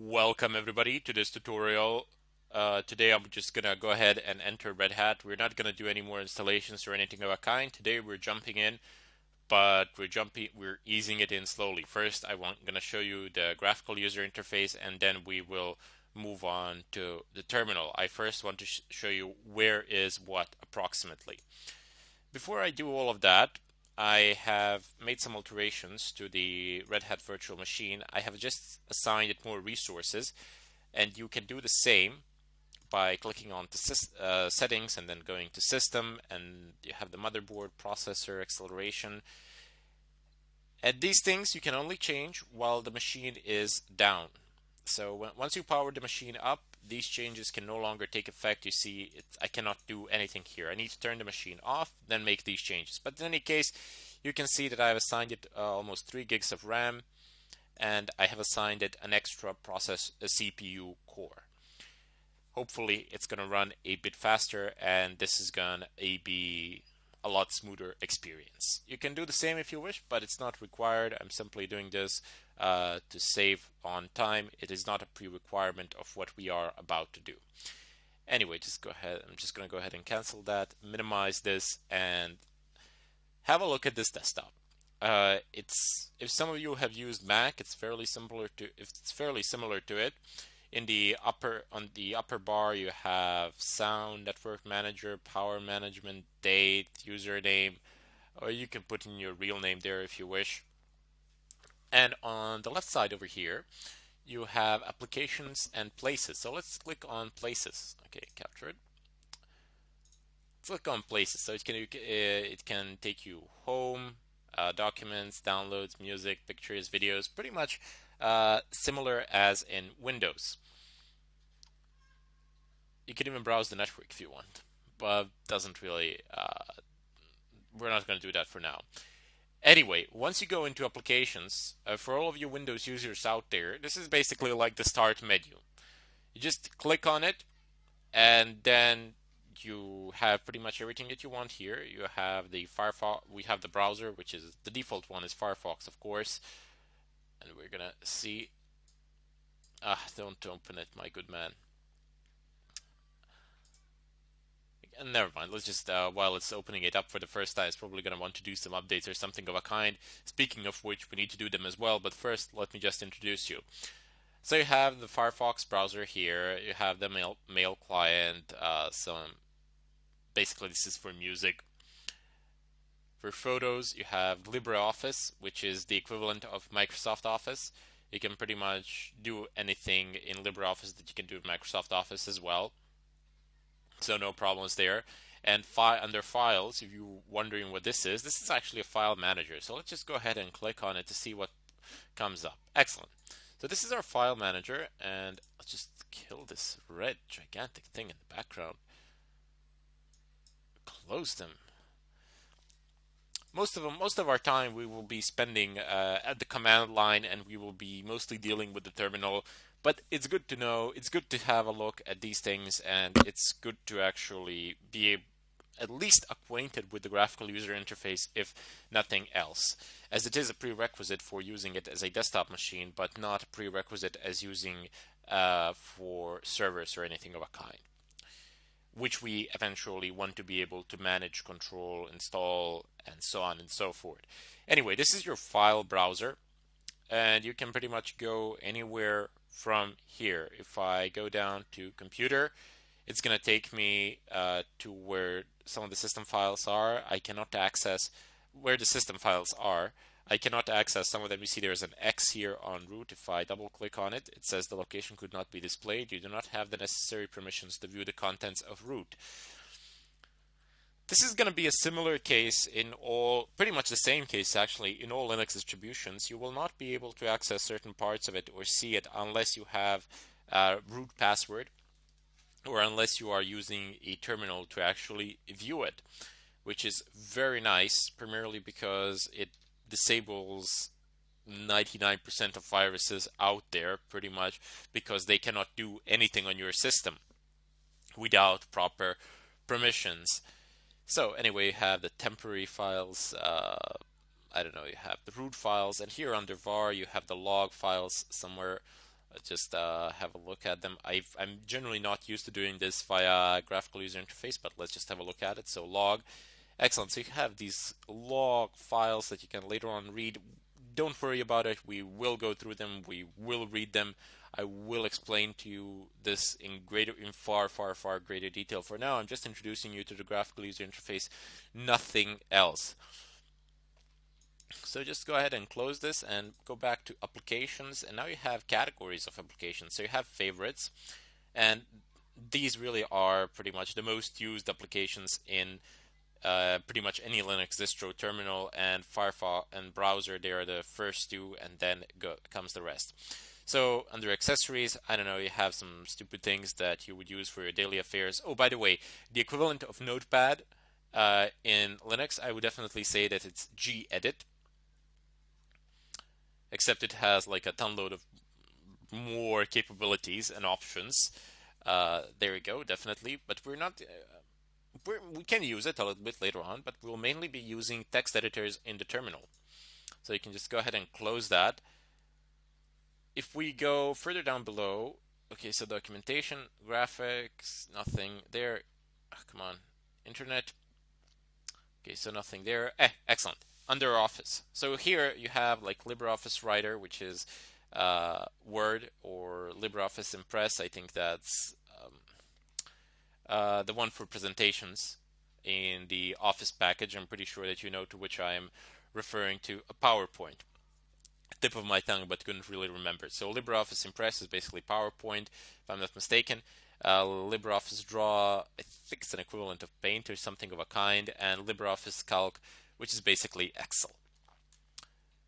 Welcome everybody to this tutorial. Today I'm just gonna go ahead and enter Red Hat. We're not gonna do any more installations or anything of a kind. Today we're jumping in, but we're easing it in slowly. First, gonna show you the graphical user interface, and then we will move on to the terminal. I first want to show you where is what approximately. Before I do all of that, I have made some alterations to the Red Hat virtual machine. I have just assigned it more resources, and you can do the same by clicking on the settings and then going to system, and you have the motherboard, processor, acceleration. And these things you can only change while the machine is down. So once you power the machine up, these changes can no longer take effect. You see, I cannot do anything here. I need to turn the machine off, then make these changes. But in any case, you can see that I have assigned it almost 3 gigs of RAM, and I have assigned it an extra CPU core. Hopefully, it's going to run a bit faster, and this is going to be a lot smoother experience. You can do the same if you wish, but it's not required. I'm simply doing this to save on time. It is not a pre-requirement of what we are about to do. Anyway, just go ahead. I'm just going to go ahead and cancel that, minimize this, and have a look at this desktop. If some of you have used Mac, it's fairly similar to it. On the upper bar, you have Sound, Network Manager, Power Management, Date, Username, or you can put in your real name there if you wish. And on the left side over here, you have Applications and Places. So let's click on Places. Okay, capture it. Click on Places. So it can take you home, documents, downloads, music, pictures, videos, pretty much similar as in Windows. You can even browse the network if you want, but doesn't really, we're not going to do that for now. Anyway, once you go into applications, for all of you Windows users out there, this is basically like the start menu. You just click on it, and then you have pretty much everything that you want here. You have the Firefox, we have the browser, which is the default one is Firefox, of course. And we're gonna see. Don't open it, my good man. And never mind. Let's just while it's opening it up for the first time, it's probably gonna want to do some updates or something of a kind. Speaking of which, we need to do them as well. But first, let me just introduce you. So you have the Firefox browser here. You have the mail client. Basically, this is for music. For photos, you have LibreOffice, which is the equivalent of Microsoft Office. You can pretty much do anything in LibreOffice that you can do in Microsoft Office as well. So no problems there. And under Files, if you're wondering what this is actually a file manager. So let's just go ahead and click on it to see what comes up. Excellent. So this is our file manager, and let's just kill this red gigantic thing in the background. Close them. Most of our time we will be spending at the command line, and we will be mostly dealing with the terminal. But it's good to know, it's good to have a look at these things, and it's good to actually be at least acquainted with the graphical user interface, if nothing else, as it is a prerequisite for using it as a desktop machine, but not a prerequisite as using for servers or anything of a kind, which we eventually want to be able to manage, control, install, and so on and so forth. Anyway, this is your file browser, and you can pretty much go anywhere from here. If I go down to computer, it's going to take me to where some of the system files are. I cannot access where the system files are. I cannot access some of them. You see there's an X here on root. If I double click on it, it says the location could not be displayed. You do not have the necessary permissions to view the contents of root. This is going to be a similar case in all, pretty much the same case actually, in all Linux distributions. You will not be able to access certain parts of it or see it unless you have a root password, or unless you are using a terminal to actually view it, which is very nice, primarily because it disables 99% of viruses out there, pretty much, because they cannot do anything on your system without proper permissions. So anyway, you have the temporary files, I don't know, you have the root files, and here under var you have the log files somewhere Just have a look at them. I'm generally not used to doing this via graphical user interface, but let's just have a look at it. So log, excellent. So you have these log files that you can later on read. Don't worry about it. We will go through them. We will read them. I will explain to you this in far greater detail. For now, I'm just introducing you to the graphical user interface, nothing else. So just go ahead and close this and go back to applications, and now you have categories of applications. So you have favorites, and these really are pretty much the most used applications in pretty much any Linux distro. Terminal and Firefox and browser, they are the first two, and then comes the rest. So under accessories, I don't know, you have some stupid things that you would use for your daily affairs. Oh, by the way, the equivalent of Notepad in Linux, I would definitely say that it's gedit, except it has like a ton load of more capabilities and options. There we go, definitely. But we're not. We can use it a little bit later on, but we'll mainly be using text editors in the terminal. So you can just go ahead and close that. If we go further down below, okay, so documentation, graphics, nothing there. Oh, come on, internet. Okay, so nothing there. Excellent. Under Office. So here you have like LibreOffice Writer, which is Word, or LibreOffice Impress. I think that's the one for presentations in the Office package. I'm pretty sure that you know to which I am referring to. A PowerPoint. Tip of my tongue, but couldn't really remember. So LibreOffice Impress is basically PowerPoint, if I'm not mistaken. LibreOffice Draw, I think it's an equivalent of Paint or something of a kind, and LibreOffice Calc, which is basically Excel.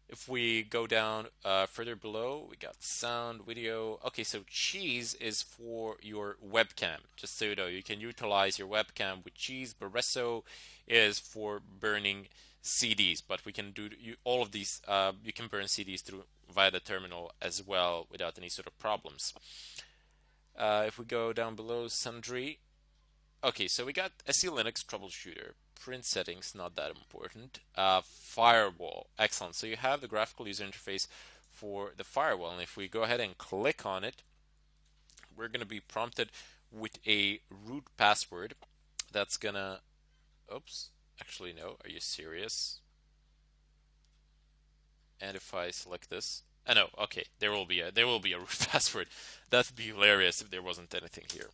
If we go down further below, we got sound, video. Okay, so Cheese is for your webcam. Just so you know, you can utilize your webcam with Cheese. Baresso is for burning CDs, but we can do all of these. You can burn CDs through via the terminal as well without any sort of problems. If we go down below, Sundry. Okay, so we got SE Linux Troubleshooter. Print settings, not that important. Firewall, excellent. So you have the graphical user interface for the firewall, and if we go ahead and click on it, we're going to be prompted with a root password that's gonna, oops, actually no, are you serious? And if I select this, no, okay, there will be a root password. That'd be hilarious if there wasn't anything here.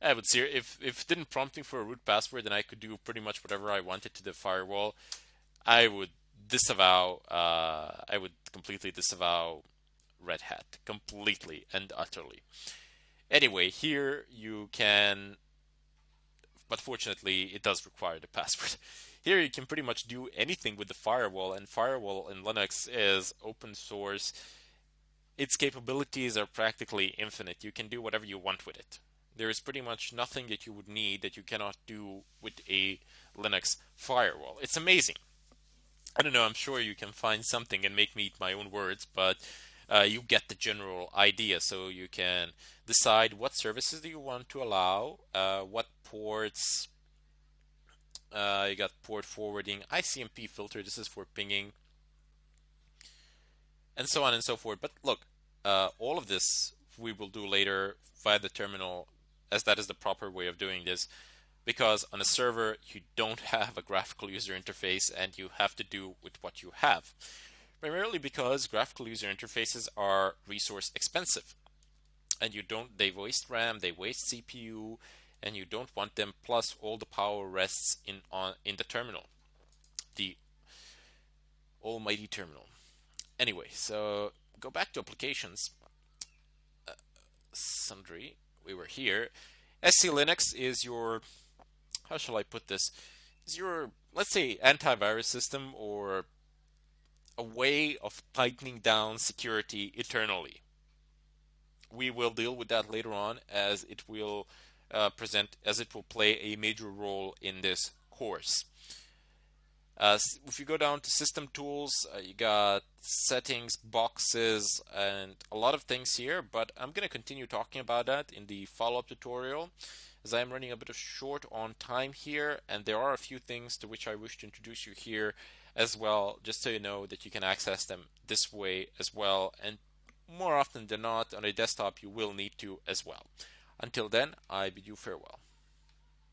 I would see if it didn't prompt me for a root password, then I could do pretty much whatever I wanted to the firewall. I would disavow. I would completely disavow Red Hat, completely and utterly. Anyway, here you can, but fortunately, it does require the password. Here you can pretty much do anything with the firewall, and firewall in Linux is open source. Its capabilities are practically infinite. You can do whatever you want with it. There is pretty much nothing that you would need that you cannot do with a Linux firewall. It's amazing. I don't know, I'm sure you can find something and make me eat my own words, but you get the general idea. So you can decide what services do you want to allow, what ports, you got port forwarding, ICMP filter, this is for pinging, and so on and so forth. But look, all of this we will do later via the terminal, as that is the proper way of doing this, because on a server you don't have a graphical user interface and you have to do with what you have. Primarily because graphical user interfaces are resource expensive, and they waste RAM, they waste CPU, and you don't want them. Plus, all the power rests in the terminal, the almighty terminal. Anyway, so go back to applications. Sundry, we were here. SC Linux is your, how shall I put this? Is your, let's say, antivirus system, or a way of tightening down security eternally. We will deal with that later on, as it will play a major role in this course. If you go down to system tools, you got settings, boxes, and a lot of things here, but I'm going to continue talking about that in the follow-up tutorial, as I'm running a bit of short on time here, and there are a few things to which I wish to introduce you here as well, just so you know that you can access them this way as well. And more often than not on a desktop you will need to as well. Until then, I bid you farewell.